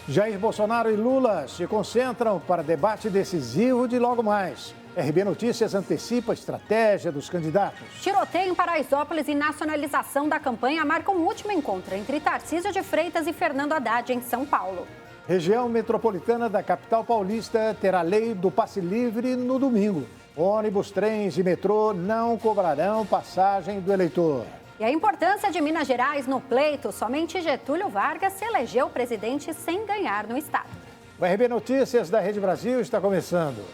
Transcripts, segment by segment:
Jair Bolsonaro e Lula se concentram para debate decisivo de logo mais. RB Notícias antecipa a estratégia dos candidatos. Tiroteio em Paraisópolis e nacionalização da campanha marcam o último encontro entre Tarcísio de Freitas e Fernando Haddad em São Paulo. Região metropolitana da capital paulista terá lei do passe livre no domingo. Ônibus, trens e metrô não cobrarão passagem do eleitor. E a importância de Minas Gerais no pleito, somente Getúlio Vargas se elegeu presidente sem ganhar no estado. O RB Notícias da Rede Brasil está começando.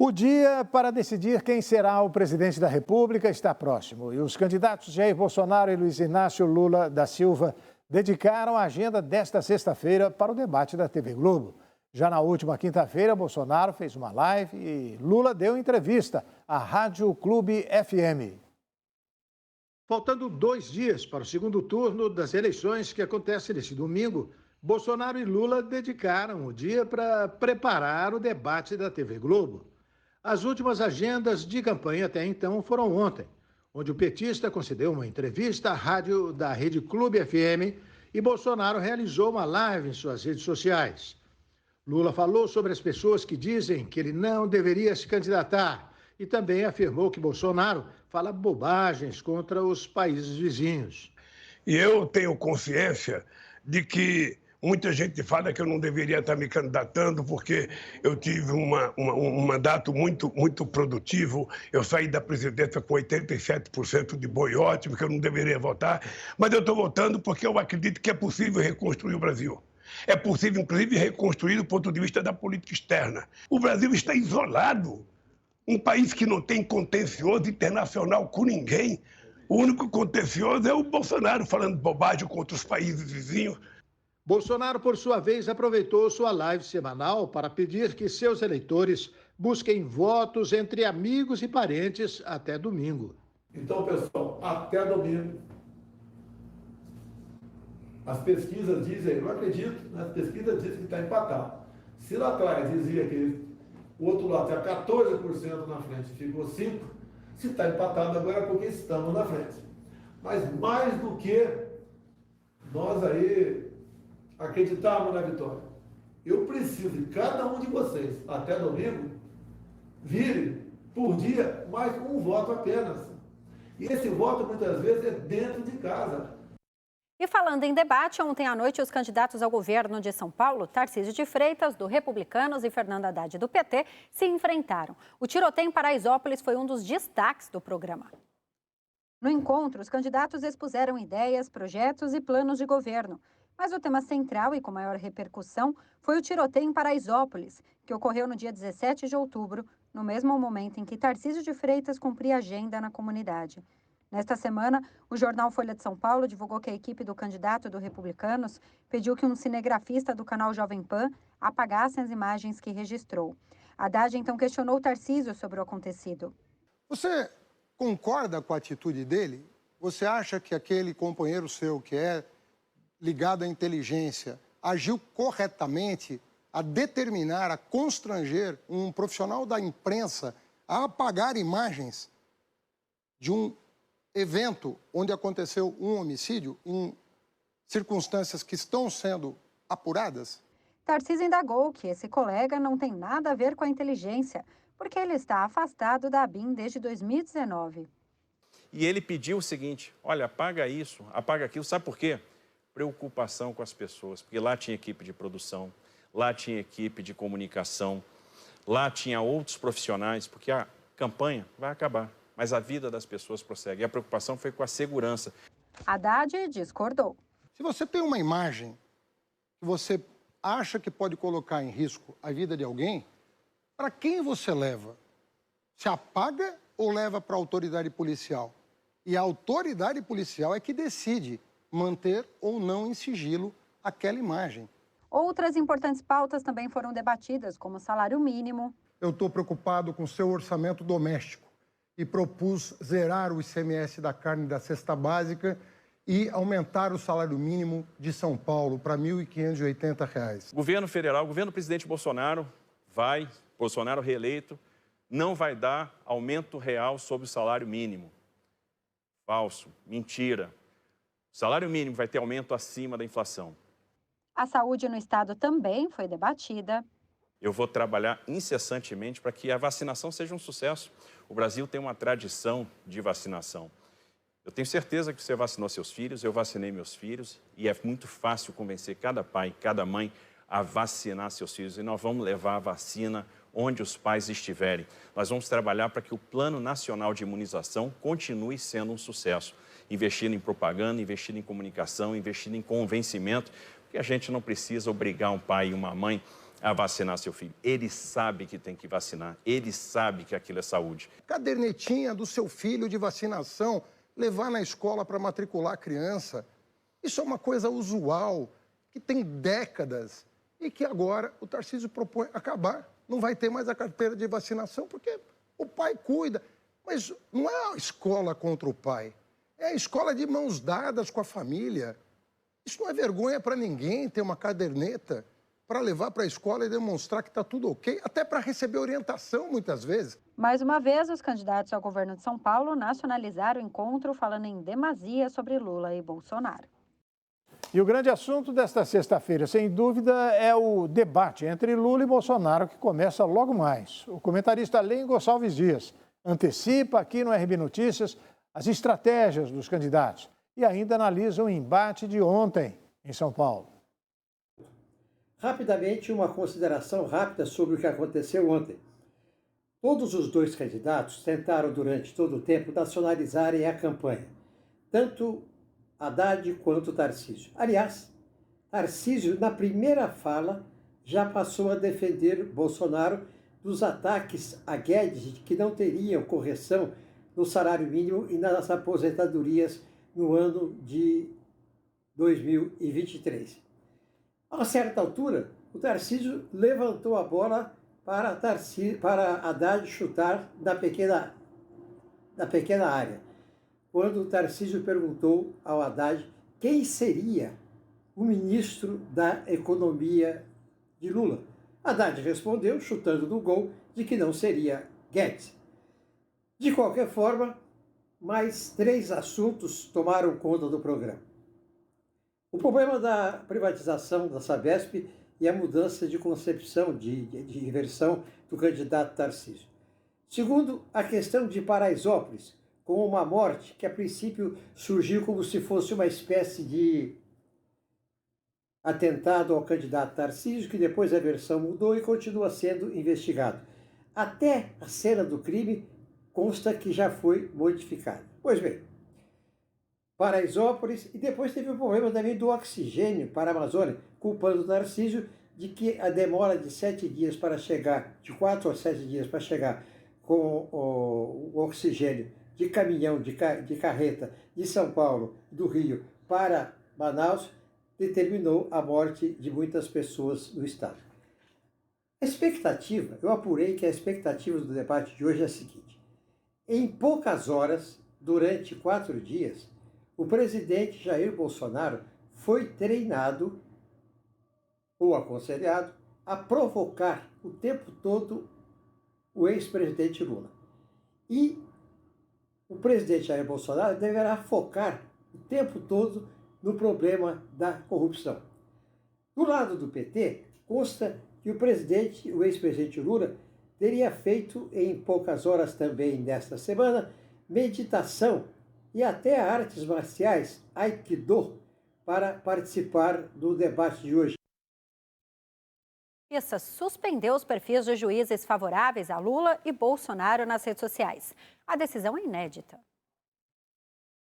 O dia para decidir quem será o presidente da República está próximo e os candidatos Jair Bolsonaro e Luiz Inácio Lula da Silva dedicaram a agenda desta sexta-feira para o debate da TV Globo. Já na última quinta-feira, Bolsonaro fez uma live e Lula deu entrevista à Rádio Clube FM. Faltando 2 dias para o segundo turno das eleições que acontece neste domingo, Bolsonaro e Lula dedicaram o dia para preparar o debate da TV Globo. As últimas agendas de campanha até então foram ontem, onde o petista concedeu uma entrevista à rádio da Rede Clube FM e Bolsonaro realizou uma live em suas redes sociais. Lula falou sobre as pessoas que dizem que ele não deveria se candidatar e também afirmou que Bolsonaro fala bobagens contra os países vizinhos. E eu tenho consciência de que muita gente fala que eu não deveria estar me candidatando porque eu tive um mandato muito produtivo. Eu saí da presidência com 87% de bom e ótimo, que eu não deveria votar. Mas eu estou votando porque eu acredito que é possível reconstruir o Brasil. É possível, inclusive, reconstruir do ponto de vista da política externa. O Brasil está isolado. Um país que não tem contencioso internacional com ninguém. O único contencioso é o Bolsonaro falando bobagem contra os países vizinhos. Bolsonaro, por sua vez, aproveitou sua live semanal para pedir que seus eleitores busquem votos entre amigos e parentes até domingo. Então, pessoal, até domingo. As pesquisas dizem, eu não acredito, as pesquisas dizem que está empatado. Se lá atrás dizia que o outro lado está 14% na frente, ficou 5%, se está empatado agora é porque estamos na frente. Mas mais do que nós aí acreditarmos na vitória, eu preciso de cada um de vocês, até domingo, virem por dia mais um voto apenas. E esse voto muitas vezes é dentro de casa. E falando em debate, ontem à noite os candidatos ao governo de São Paulo, Tarcísio de Freitas, do Republicanos, e Fernando Haddad, do PT, se enfrentaram. O tiroteio em Paraisópolis foi um dos destaques do programa. No encontro, os candidatos expuseram ideias, projetos e planos de governo. Mas o tema central e com maior repercussão foi o tiroteio em Paraisópolis, que ocorreu no dia 17 de outubro, no mesmo momento em que Tarcísio de Freitas cumpria agenda na comunidade. Nesta semana, o jornal Folha de São Paulo divulgou que a equipe do candidato do Republicanos pediu que um cinegrafista do canal Jovem Pan apagasse as imagens que registrou. Haddad então questionou Tarcísio sobre o acontecido. Você concorda com a atitude dele? Você acha que aquele companheiro seu que é ligado à inteligência agiu corretamente a determinar, a constranger um profissional da imprensa a apagar imagens de um evento onde aconteceu um homicídio em circunstâncias que estão sendo apuradas? Tarcísio indagou que esse colega não tem nada a ver com a inteligência, porque ele está afastado da ABIN desde 2019. E ele pediu o seguinte, olha, apaga isso, apaga aquilo, sabe por quê? Preocupação com as pessoas, porque lá tinha equipe de produção, lá tinha equipe de comunicação, lá tinha outros profissionais, porque a campanha vai acabar, mas a vida das pessoas prossegue. E a preocupação foi com a segurança. Haddad discordou. Se você tem uma imagem que você acha que pode colocar em risco a vida de alguém, para quem você leva? Se apaga ou leva para a autoridade policial? E a autoridade policial é que decide manter ou não em sigilo aquela imagem. Outras importantes pautas também foram debatidas, como o salário mínimo. Eu estou preocupado com o seu orçamento doméstico e propus zerar o ICMS da carne da cesta básica e aumentar o salário mínimo de São Paulo para R$ 1.580. O governo federal, o governo do presidente Bolsonaro Bolsonaro reeleito, não vai dar aumento real sobre o salário mínimo. Falso, mentira. O salário mínimo vai ter aumento acima da inflação. A saúde no estado também foi debatida. Eu vou trabalhar incessantemente para que a vacinação seja um sucesso. O Brasil tem uma tradição de vacinação. Eu tenho certeza que você vacinou seus filhos, eu vacinei meus filhos, e é muito fácil convencer cada pai, cada mãe a vacinar seus filhos. E nós vamos levar a vacina onde os pais estiverem. Nós vamos trabalhar para que o Plano Nacional de Imunização continue sendo um sucesso. Investindo em propaganda, investindo em comunicação, investindo em convencimento, porque a gente não precisa obrigar um pai e uma mãe a vacinar seu filho. Ele sabe que tem que vacinar, ele sabe que aquilo é saúde. Cadernetinha do seu filho de vacinação, levar na escola para matricular a criança. Isso é uma coisa usual, que tem décadas e que agora o Tarcísio propõe acabar. Não vai ter mais a carteira de vacinação porque o pai cuida. Mas não é a escola contra o pai, é a escola de mãos dadas com a família. Isso não é vergonha para ninguém ter uma caderneta para levar para a escola e demonstrar que está tudo ok, até para receber orientação muitas vezes. Mais uma vez, os candidatos ao governo de São Paulo nacionalizaram o encontro, falando em demasia sobre Lula e Bolsonaro. E o grande assunto desta sexta-feira, sem dúvida, é o debate entre Lula e Bolsonaro, que começa logo mais. O comentarista Lênin Gonçalves Dias antecipa aqui no RB Notícias as estratégias dos candidatos e ainda analisa o embate de ontem em São Paulo. Rapidamente, uma consideração rápida sobre o que aconteceu ontem. Todos os dois candidatos tentaram, durante todo o tempo, nacionalizarem a campanha, tanto Haddad quanto Tarcísio. Aliás, Tarcísio, na primeira fala, já passou a defender Bolsonaro dos ataques a Guedes, de que não teriam correção no salário mínimo e nas aposentadorias no ano de 2023. A uma certa altura, o Tarcísio levantou a bola para Haddad chutar na pequena área, quando o Tarcísio perguntou ao Haddad quem seria o ministro da Economia de Lula. Haddad respondeu, chutando no gol, de que não seria Guedes. De qualquer forma, mais 3 assuntos tomaram conta do programa. O problema da privatização da Sabesp e a mudança de concepção, de versão do candidato Tarcísio. Segundo, a questão de Paraisópolis, com uma morte que a princípio surgiu como se fosse uma espécie de atentado ao candidato Tarcísio, que depois a versão mudou e continua sendo investigado. Até a cena do crime consta que já foi modificada. Pois bem, Paraisópolis, e depois teve o problema também do oxigênio para a Amazônia, culpando o Tarcísio de que a demora de 7 dias para chegar, de 4 a 7 dias para chegar com o oxigênio de caminhão, de carreta de São Paulo, do Rio, para Manaus, determinou a morte de muitas pessoas no estado. A expectativa, eu apurei que a expectativa do debate de hoje é a seguinte: em poucas horas, durante 4 dias, o presidente Jair Bolsonaro foi treinado ou aconselhado a provocar o tempo todo o ex-presidente Lula. E o presidente Jair Bolsonaro deverá focar o tempo todo no problema da corrupção. Do lado do PT, consta que o ex-presidente Lula, teria feito em poucas horas também nesta semana meditação e até artes marciais, Aikido, para participar do debate de hoje. Justiça suspendeu os perfis de juízes favoráveis a Lula e Bolsonaro nas redes sociais. A decisão é inédita.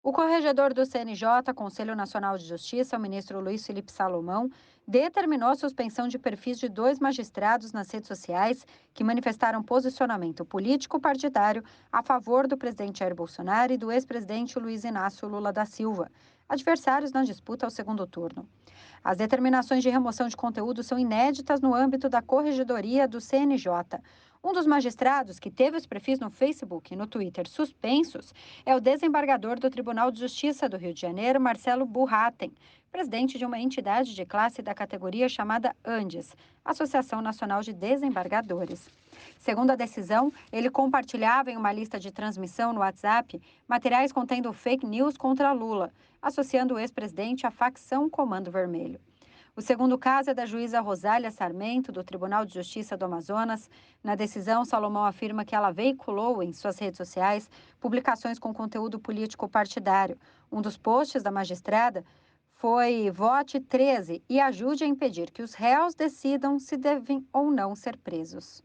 O corregedor do CNJ, Conselho Nacional de Justiça, o ministro Luiz Felipe Salomão, determinou a suspensão de perfis de 2 magistrados nas redes sociais que manifestaram posicionamento político-partidário a favor do presidente Jair Bolsonaro e do ex-presidente Luiz Inácio Lula da Silva, adversários na disputa ao segundo turno. As determinações de remoção de conteúdo são inéditas no âmbito da Corregedoria do CNJ. Um dos magistrados que teve os perfis no Facebook e no Twitter suspensos é o desembargador do Tribunal de Justiça do Rio de Janeiro, Marcelo Burraten, presidente de uma entidade de classe da categoria chamada Andes, Associação Nacional de Desembargadores. Segundo a decisão, ele compartilhava em uma lista de transmissão no WhatsApp materiais contendo fake news contra Lula, associando o ex-presidente à facção Comando Vermelho. O segundo caso é da juíza Rosália Sarmento, do Tribunal de Justiça do Amazonas. Na decisão, Salomão afirma que ela veiculou em suas redes sociais publicações com conteúdo político partidário. Um dos posts da magistrada foi "Vote 13 e ajude a impedir que os réus decidam se devem ou não ser presos".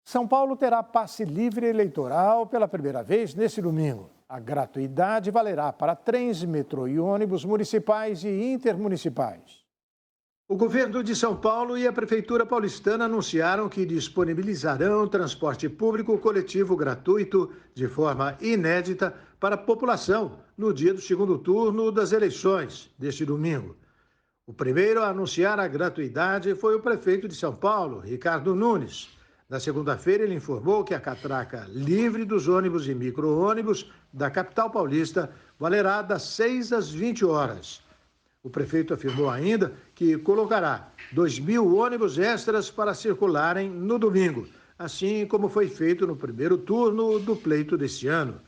São Paulo terá passe livre eleitoral pela primeira vez neste domingo. A gratuidade valerá para trens, metrô e ônibus municipais e intermunicipais. O governo de São Paulo e a Prefeitura paulistana anunciaram que disponibilizarão transporte público coletivo gratuito de forma inédita para a população no dia do segundo turno das eleições deste domingo. O primeiro a anunciar a gratuidade foi o prefeito de São Paulo, Ricardo Nunes. Na segunda-feira, ele informou que a catraca livre dos ônibus e micro-ônibus da capital paulista valerá das 6 às 20 horas. O prefeito afirmou ainda que colocará 2.000 ônibus extras para circularem no domingo, assim como foi feito no primeiro turno do pleito deste ano.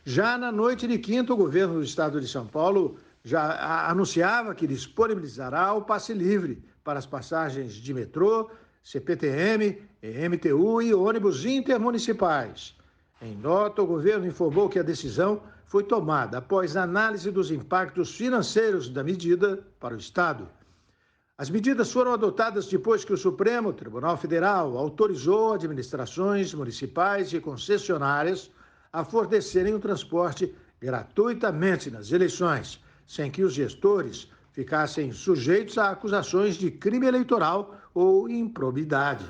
Já na noite de quinta, o governo do estado de São Paulo já anunciava que disponibilizará o passe livre para as passagens de metrô, CPTM, MTU e ônibus intermunicipais. Em nota, o governo informou que a decisão foi tomada após análise dos impactos financeiros da medida para o Estado. As medidas foram adotadas depois que o Supremo Tribunal Federal autorizou administrações municipais e concessionárias a fornecerem o transporte gratuitamente nas eleições, sem que os gestores ficassem sujeitos a acusações de crime eleitoral ou improbidade.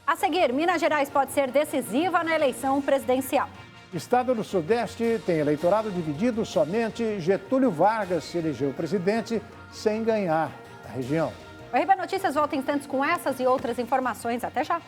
A seguir, Minas Gerais pode ser decisiva na eleição presidencial. Estado do Sudeste tem eleitorado dividido, somente Getúlio Vargas se elegeu presidente sem ganhar a região. O RB Notícias volta em instantes com essas e outras informações. Até já!